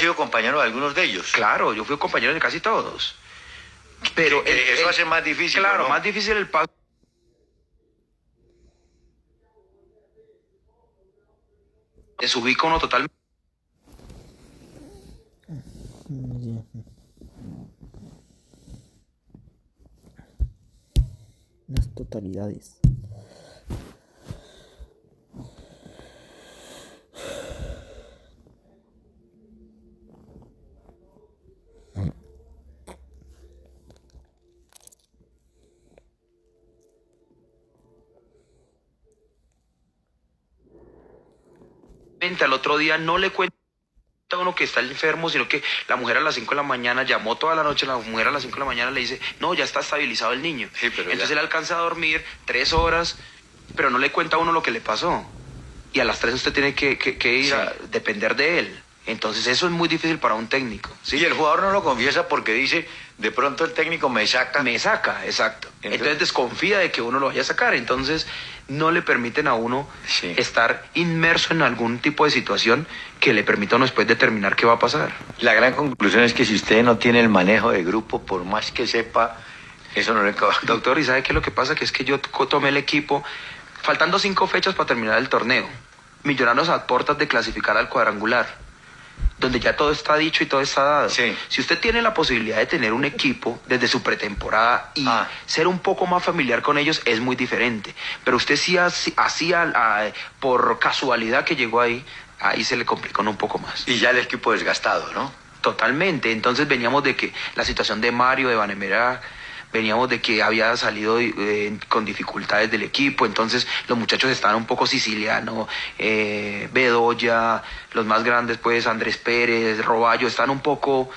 sido compañero de algunos de ellos. Claro, yo fui compañero de casi todos. Pero eso hace más difícil. Claro, ¿no? más difícil el paso. Desubica uno totalmente. Las totalidades. Al otro día no le cuenta a uno que está enfermo, sino que la mujer a las 5 de la mañana llamó toda la noche, la mujer a las 5 de la mañana le dice, no, ya está estabilizado el niño. Sí, pero entonces ya. él alcanza a dormir 3 horas, pero no le cuenta a uno lo que le pasó. Y a las 3 usted tiene que ir Sí. a depender de él. Entonces eso es muy difícil para un técnico. ¿Sí? Y el jugador no lo confiesa porque dice, de pronto el técnico me saca. Me saca, exacto. Entonces desconfía de que uno lo vaya a sacar. Entonces no le permiten a uno Sí. estar inmerso en algún tipo de situación que le permita a uno después determinar qué va a pasar. La gran conclusión es que si usted no tiene el manejo de grupo, por más que sepa, eso no le acaba. Doctor, ¿y sabe qué es lo que pasa? Que es que yo tomé el equipo, faltando 5 fechas para terminar el torneo. Millonarios a puertas de clasificar al cuadrangular, donde ya todo está dicho y todo está dado. Sí. Si usted tiene la posibilidad de tener un equipo desde su pretemporada y ser un poco más familiar con ellos, es muy diferente. Pero usted sí hacía por casualidad que llegó ahí se le complicó un poco más. Y ya el equipo desgastado, ¿no? Totalmente. Entonces veníamos de que la situación de Mario, de Vanemera, veníamos de que había salido con dificultades del equipo, entonces los muchachos estaban un poco Siciliano, Bedoya, los más grandes pues Andrés Pérez, Roballo, están un poco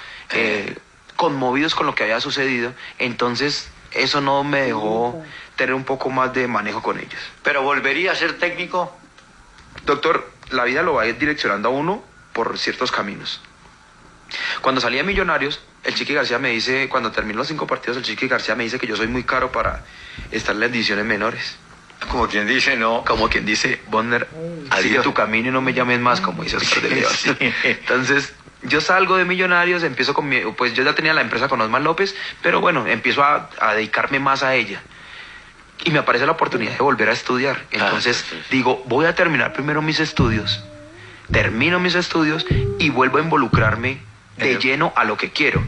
conmovidos con lo que había sucedido, entonces eso no me dejó tener un poco más de manejo con ellos. ¿Pero volvería a ser técnico? Doctor, la vida lo va a ir direccionando a uno por ciertos caminos. Cuando salí de Millonarios, el Chiqui García me dice, cuando terminó los 5 partidos, el Chiqui García me dice que yo soy muy caro para estar en las divisiones menores. Como quien dice, no. Como quien dice, Bonner, sigue tu camino y no me llames más, como dice Oscar de León. Sí. Entonces, yo salgo de Millonarios, empiezo con pues yo ya tenía la empresa con Osman López, pero bueno, empiezo a dedicarme más a ella. Y me aparece la oportunidad de volver a estudiar. Entonces, digo, voy a terminar primero mis estudios, termino mis estudios y vuelvo a involucrarme de lleno a lo que quiero,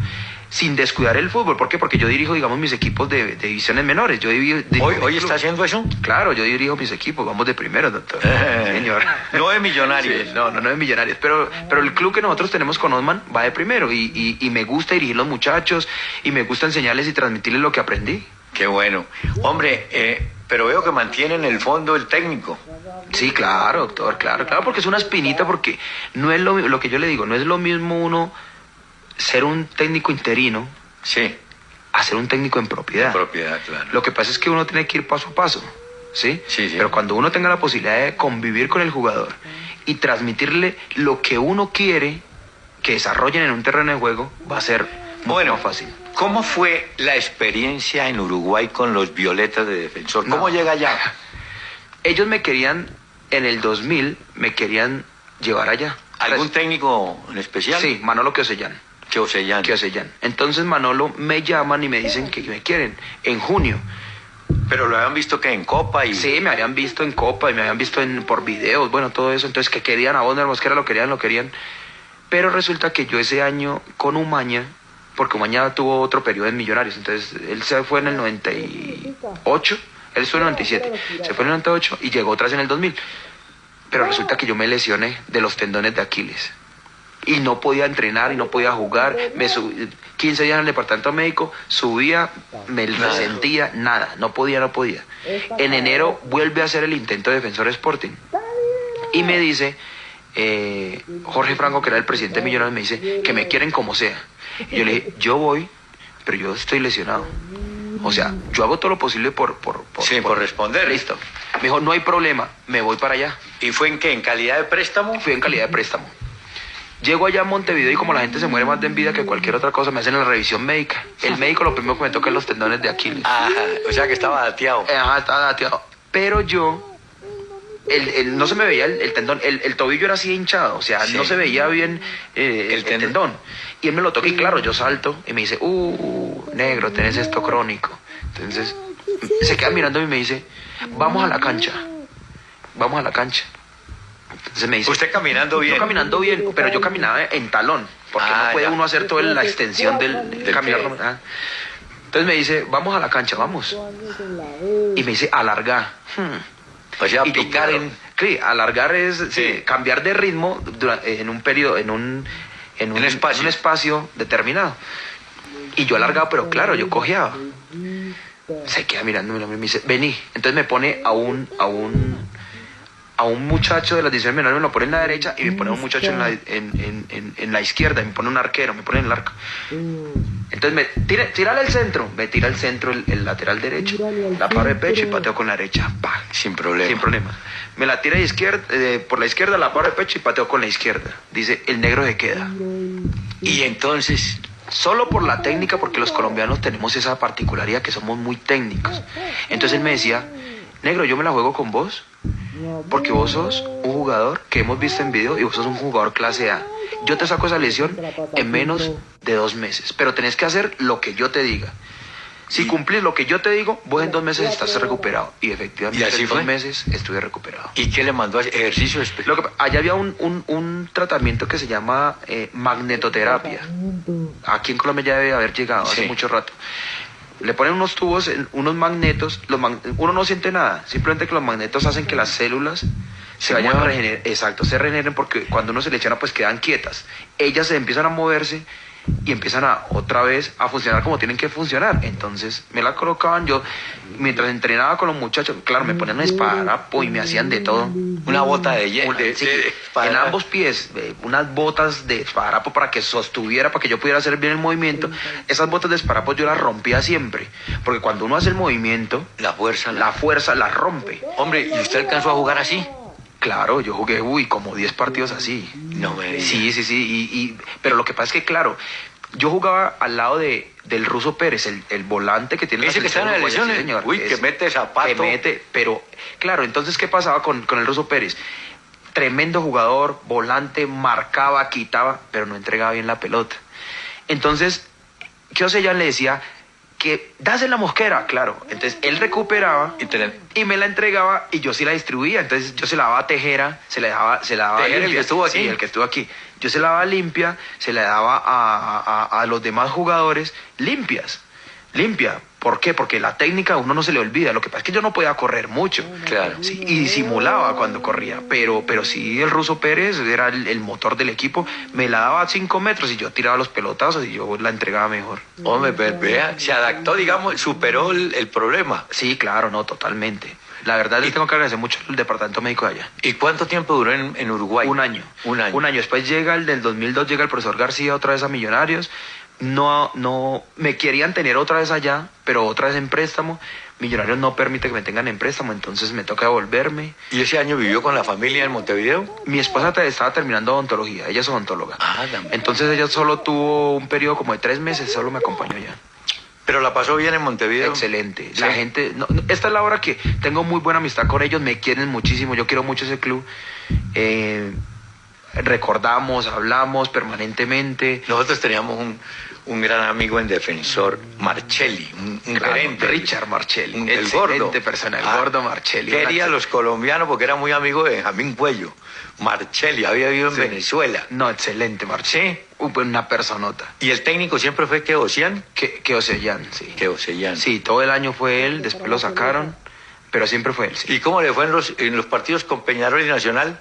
sin descuidar el fútbol. ¿Por qué? Porque yo dirijo, digamos, mis equipos de divisiones menores. Yo ¿Hoy está haciendo eso? Claro, yo dirijo mis equipos, vamos de primero, doctor. Señor. No de Millonarios. Sí, no de Millonarios, pero el club que nosotros tenemos con Osman va de primero y me gusta dirigir los muchachos y me gusta enseñarles y transmitirles lo que aprendí. Qué bueno. Hombre, pero veo que mantienen el fondo el técnico. Sí, claro, doctor, claro, porque es una espinita, porque no es lo que yo le digo, no es lo mismo uno ser un técnico interino, Sí. a ser un técnico en propiedad. En propiedad, claro. Lo que pasa es que uno tiene que ir paso a paso, ¿sí? Sí. Pero cuando uno tenga la posibilidad de convivir con el jugador y transmitirle lo que uno quiere que desarrollen en un terreno de juego, va a ser muy más fácil. ¿Cómo fue la experiencia en Uruguay con los Violetas de Defensor? ¿Cómo llega allá? Ellos me querían, en el 2000, me querían llevar allá. ¿Algún técnico en especial? Sí, Manolo Queosellán. Queosellán. Entonces Manolo me llaman y me dicen que me quieren en junio. Pero lo habían visto que en Copa y... Sí, me habían visto en Copa y me habían visto por videos, bueno, todo eso. Entonces que querían a Bonner Mosquera, lo querían. Pero resulta que yo ese año con Umaña, porque Umaña tuvo otro periodo en Millonarios, entonces él se fue en el 98, él estuvo en el 97, se fue en el 98 y llegó otra vez en el 2000. Pero resulta que yo me lesioné de los tendones de Aquiles. Y no podía entrenar y no podía jugar. 15 días en el departamento médico, subía, me resentía, nada, no podía. En enero vuelve a hacer el intento de Defensor Sporting. Y me dice, Jorge Franco, que era el presidente de Millonarios, me dice que me quieren como sea. Y yo le dije, yo voy, pero yo estoy lesionado. O sea, yo hago todo lo posible por responder. Listo. Me dijo, no hay problema, me voy para allá. ¿Y fue en qué? ¿En calidad de préstamo? Fui en calidad de préstamo. Llego allá a Montevideo y como la gente se muere más de envidia que cualquier otra cosa, me hacen la revisión médica. El médico lo primero que me toca es los tendones de Aquiles. O sea que estaba dateado. Estaba dateado. Pero yo no se me veía el tendón, el tobillo era así hinchado, o sea, Sí. no se veía bien el tendón. Y él me lo toca y claro, yo salto y me dice, negro, tenés esto crónico. Entonces, se queda mirando y me dice, vamos a la cancha. Entonces me dice, Usted caminando bien. yo caminando bien, pero yo caminaba en talón, porque no puede ya. uno hacer toda la extensión del caminar. pie. Entonces me dice, vamos a la cancha, vamos. Y me dice, alargar. O sea, Y yo, picar claro, en... sí, alargar es Sí. cambiar de ritmo en un periodo, en un espacio determinado. Y yo alargaba, pero claro, yo cojeaba. Se queda mirándome y me dice, vení. Entonces me pone a un muchacho de las divisiones menores, me lo pone en la derecha y me pone a un muchacho en la izquierda, y me pone un arquero, me pone en el arco. Entonces tírale el centro, me tira el centro el lateral derecho, la paro de pecho y pateo con la derecha, ¡pah! Sin problema. Sin problema. Me la tira por la izquierda, la paro de pecho y pateo con la izquierda. Dice, el negro se queda. Y entonces... Solo por la técnica, porque los colombianos tenemos esa particularidad que somos muy técnicos. Entonces él me decía, negro, yo me la juego con vos, porque vos sos un jugador que hemos visto en video y vos sos un jugador clase A. Yo te saco esa lesión en menos de 2 meses, pero tenés que hacer lo que yo te diga. Si cumplís lo que yo te digo, vos en 2 meses estás recuperado. Y efectivamente ¿Y así en fue? 2 meses estuve recuperado. ¿Y qué le mandó a hacer? Ejercicio específico. Allá había un tratamiento que se llama magnetoterapia. Aquí en Colombia ya debe haber llegado hace Sí. mucho rato. Le ponen unos tubos, unos magnetos, uno no siente nada, simplemente que los magnetos hacen que las células se vayan a muevan. regenerar. Exacto, se regeneren porque cuando uno se le echana pues quedan quietas. Ellas se empiezan a moverse y empiezan otra vez a funcionar como tienen que funcionar. Entonces me la colocaban yo, mientras entrenaba con los muchachos, claro, me ponían un esparadrapo y me hacían de todo. Una bota de hielo. Sí, en ambos pies, unas botas de esparadrapo para que sostuviera, para que yo pudiera hacer bien el movimiento. Esas botas de esparadrapo yo las rompía siempre, porque cuando uno hace el movimiento, La fuerza. la fuerza la rompe. Hombre, ¿y usted alcanzó a jugar así? Claro, yo jugué, como 10 partidos así. No me diga. Sí, pero lo que pasa es que, claro, yo jugaba al lado del Ruso Pérez, el volante que tiene Ese que está en la selección elección, uruguaya, sí, señor. uy, que mete zapato. Que mete, pero, claro, entonces, ¿qué pasaba con el Ruso Pérez? Tremendo jugador, volante, marcaba, quitaba, pero no entregaba bien la pelota. Entonces, Kioseyan le decía que dásela Mosquera, claro. Entonces, él recuperaba y me la entregaba y yo sí la distribuía. Entonces, yo se la daba a Tejera, se la daba ¿Tejera, limpia. el que estuvo aquí? Sí, el que estuvo aquí. Yo se la daba limpia, se la daba a los demás jugadores limpia. ¿Por qué? Porque la técnica a uno no se le olvida. Lo que pasa es que yo no podía correr mucho. Claro. Sí, y simulaba cuando corría. Pero sí, el Ruso Pérez era el motor del equipo. Me la daba a 5 metros y yo tiraba los pelotazos y yo la entregaba mejor. Hombre, vea, se adaptó, digamos, superó el problema. Sí, claro, no, totalmente. La verdad, le tengo que agradecer mucho al departamento médico de allá. ¿Y cuánto tiempo duró en Uruguay? Un año. Un año. Después llega el del 2002, llega el profesor García otra vez a Millonarios. No, me querían tener otra vez allá, pero otra vez en préstamo. Millonarios no permite que me tengan en préstamo, entonces me toca devolverme. ¿Y ese año vivió con la familia en Montevideo? Mi esposa estaba terminando odontología, ella es odontóloga. Ah, también. Entonces ella solo tuvo un periodo como de 3 meses, solo me acompañó ya. ¿Pero la pasó bien en Montevideo? Excelente. Sí. La gente, esta es la hora que tengo muy buena amistad con ellos, me quieren muchísimo, yo quiero mucho ese club. Recordamos, hablamos permanentemente. Nosotros teníamos un gran amigo en Defensor, Marcelli, un Claro, gerente. Richard Marcelli, el excelente gordo. persona, el gordo Marcelli. Quería a los colombianos porque era muy amigo de Benjamín Cuello. Marcelli había vivido en Sí. Venezuela. No, excelente Marcelli. Sí. Una personota. Y el técnico siempre fue Keosian. Keoseyan, sí. Keoseyan. Sí, todo el año fue él, después lo sacaron, pero siempre fue él, sí. ¿Y cómo le fue en los partidos con Peñarol y Nacional?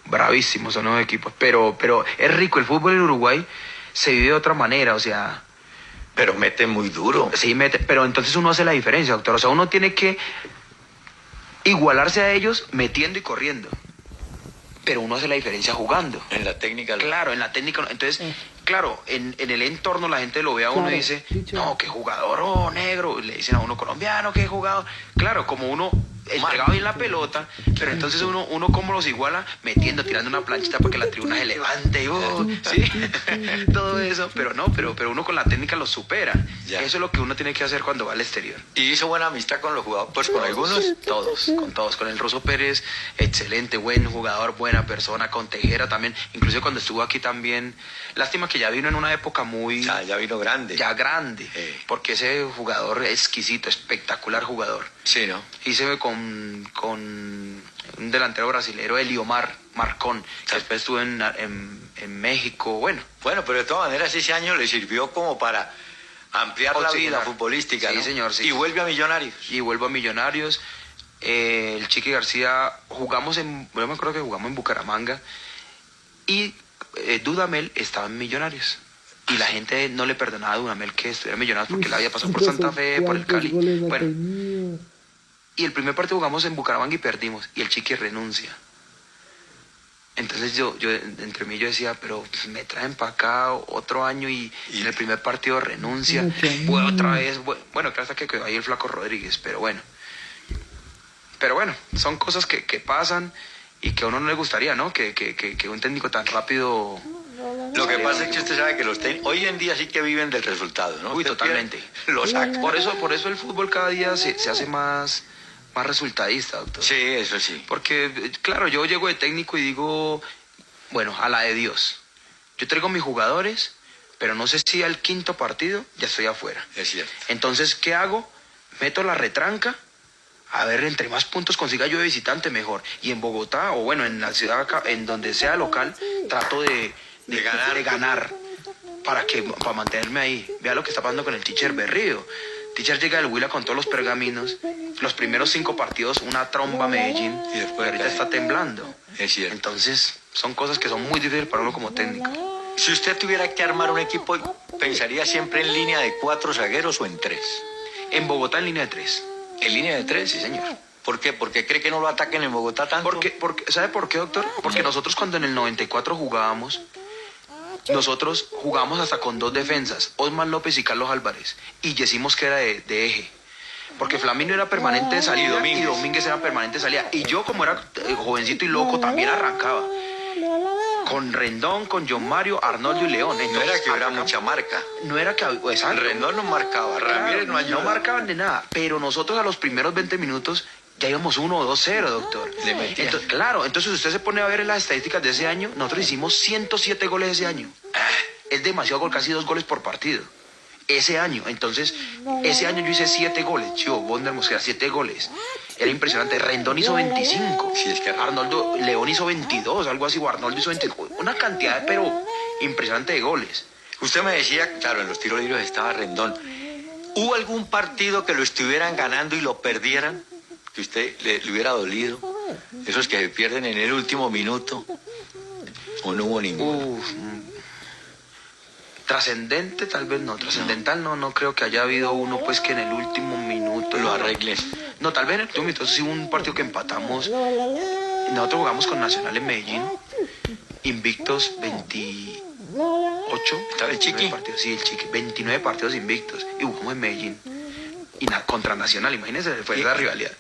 Bravísimos son los equipos, pero es rico, el fútbol en Uruguay se vive de otra manera, o sea, Pero mete muy duro. sí mete, pero entonces uno hace la diferencia, doctor, o sea, uno tiene que igualarse a ellos metiendo y corriendo, pero uno hace la diferencia jugando. En la técnica. Claro, en la técnica, entonces, claro, en el entorno la gente lo ve a uno y dice, no, qué jugador, negro, y le dicen a uno colombiano, qué jugador. Claro, como uno entregaba bien la pelota, pero entonces uno como los iguala, metiendo, tirando una planchita para que la tribuna se levante, ¿sí? Todo eso, pero uno con la técnica los supera. Ya. Eso es lo que uno tiene que hacer cuando va al exterior. ¿Y hizo buena amistad con los jugadores? Pues con algunos. Todos, con el Ruso Pérez, excelente, buen jugador, buena persona, con Tejera también, incluso cuando estuvo aquí también, lástima que ya vino en una época muy... Ya vino grande. Ya grande, porque ese jugador exquisito, espectacular jugador. Sí, ¿no? Hice con un delantero brasilero, Eliomar Marcón, que después estuvo en México, bueno. Bueno, pero de todas maneras ese año le sirvió como para ampliar la vida futbolística, sí, ¿no? Señor, sí. Y vuelve a Millonarios. Y vuelvo a Millonarios. El Chiqui García, yo me acuerdo que jugamos en Bucaramanga y Dudamel estaba en Millonarios. Y la gente no le perdonaba a Dudamel que estuviera en Millonarios porque él había pasado por Santa Fe, por el Cali. Bueno, y el primer partido jugamos en Bucaramanga y perdimos. Y el Chiqui renuncia. Entonces yo entre mí yo decía, pero me traen para acá otro año y en el primer partido renuncia. Voy otra vez. Bueno, que hasta que quedó ahí el Flaco Rodríguez, pero bueno. Pero bueno, son cosas que pasan y que a uno no le gustaría, ¿no? Que un técnico tan rápido... Lo que pasa es que usted sabe que los técnicos hoy en día sí que viven del resultado, ¿no? Uy, Usted totalmente. Lo saca. Por eso el fútbol cada día se hace más resultadista, doctor. Sí, eso sí. Porque, claro, yo llego de técnico y digo, bueno, a la de Dios. Yo traigo mis jugadores, pero no sé si al quinto partido ya estoy afuera. Es cierto. Entonces, ¿qué hago? Meto la retranca. A ver, entre más puntos consiga yo de visitante, mejor. Y en Bogotá, o bueno, en la ciudad acá, en donde sea local, trato de ganar para mantenerme ahí. Vea lo que está pasando con el Teacher Berrío. Teacher llega del Huila con todos los pergaminos. Los primeros 5 partidos, una tromba a Medellín. Y después ahorita está temblando. Es cierto. Entonces, son cosas que son muy difíciles para uno como técnico. Si usted tuviera que armar un equipo, ¿pensaría siempre en línea de 4 zagueros o en 3? En Bogotá en línea de 3. ¿En línea de 3? Sí, señor. ¿Por qué? ¿Por qué cree que no lo ataquen en Bogotá tanto? ¿Sabe por qué, doctor? Porque nosotros cuando en el 94 jugábamos, nosotros jugábamos hasta con 2 defensas, Osman López y Carlos Álvarez, y decimos que era de eje. Porque Flamino era permanente de salida y Domínguez era permanente de salida. Y yo, como era jovencito y loco, también arrancaba. Con Rendón, con John Mario, Arnoldo y León. Entonces, no era que hubiera mucha marca. No era que... Exacto. Rendón no marcaba, Ramírez no ayudaba. No marcaban de nada, pero nosotros a los primeros 20 minutos ya íbamos 1 o 2-0, doctor. Entonces, claro, entonces usted se pone a ver en las estadísticas de ese año, nosotros hicimos 107 goles ese año. Es demasiado gol, casi 2 goles por partido. Ese año, entonces, ese año yo hice 7 goles. Bonder Mosquera, 7 goles. Era impresionante. Rendón hizo 25. Sí, es que Arnoldo, León hizo 22, algo así, o Arnoldo hizo 25. Una cantidad, pero impresionante de goles. Usted me decía, claro, en los tiros libres estaba Rendón. ¿Hubo algún partido que lo estuvieran ganando y lo perdieran? Que usted le hubiera dolido. Esos que se pierden en el último minuto. ¿O no hubo ninguno? Trascendente tal vez no, trascendental no creo que haya habido uno pues que en el último minuto lo arreglen. No, tal vez en el último minuto sí hubo un partido que empatamos. Nosotros jugamos con Nacional en Medellín, invictos 28. ¿Estaba el Chiqui? Sí, el Chiqui, 29 partidos invictos y jugamos en Medellín. Y contra Nacional, imagínense, fue la rivalidad.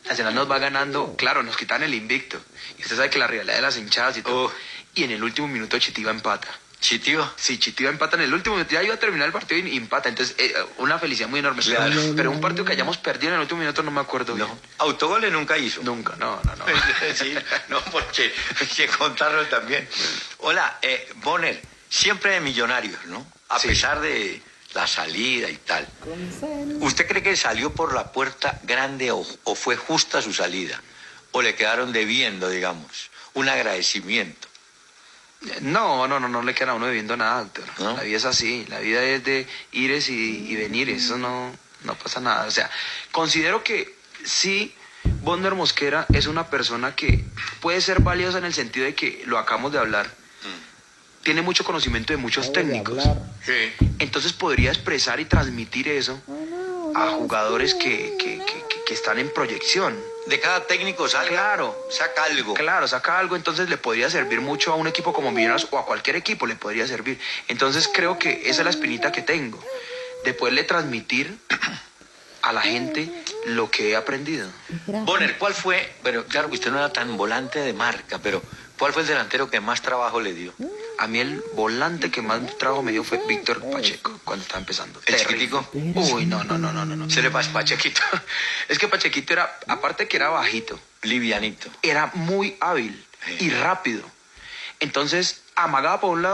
Nacional nos va ganando, claro, nos quitan el invicto. Y usted sabe que la rivalidad de las hinchadas y todo. Y en el último minuto Chitiba empata. ¿Chitiba? Sí, Chitiba empata en el último minuto. Ya iba a terminar el partido y empata. Entonces, una felicidad muy enorme. Claro. Pero un partido que hayamos perdido en el último minuto no me acuerdo bien. ¿Autogoles nunca hizo? Nunca, no. Sí, no, porque hay que contarlo también. Hola, Bonner, siempre de Millonarios, ¿no? A pesar de la salida y tal. ¿Usted cree que salió por la puerta grande o fue justa su salida? ¿O le quedaron debiendo, digamos, un agradecimiento? No le queda a uno debiendo nada, doctor. ¿No? La vida es así, la vida es de ires y venires, eso no pasa nada. O sea, considero que sí, Bonder Mosquera es una persona que puede ser valiosa en el sentido de que lo acabamos de hablar. Tiene mucho conocimiento de muchos técnicos. Sí. Entonces podría expresar y transmitir eso a jugadores que están en proyección. De cada técnico saca algo. Claro, saca algo, entonces le podría servir mucho a un equipo como Millonarios o a cualquier equipo le podría servir. Entonces creo que esa es la espinita que tengo, de poderle transmitir a la gente lo que he aprendido. Bonner, ¿cuál fue? Bueno, claro que usted no era tan volante de marca, pero ¿cuál fue el delantero que más trabajo le dio? A mí el volante que más trabajo me dio fue Víctor Pacheco, cuando estaba empezando. ¿El Terrible. chiquitico? Uy, no. Se le pasa Pachequito. Es que Pachequito era, aparte que era bajito, livianito. era muy hábil y rápido. Entonces, amagaba por un lado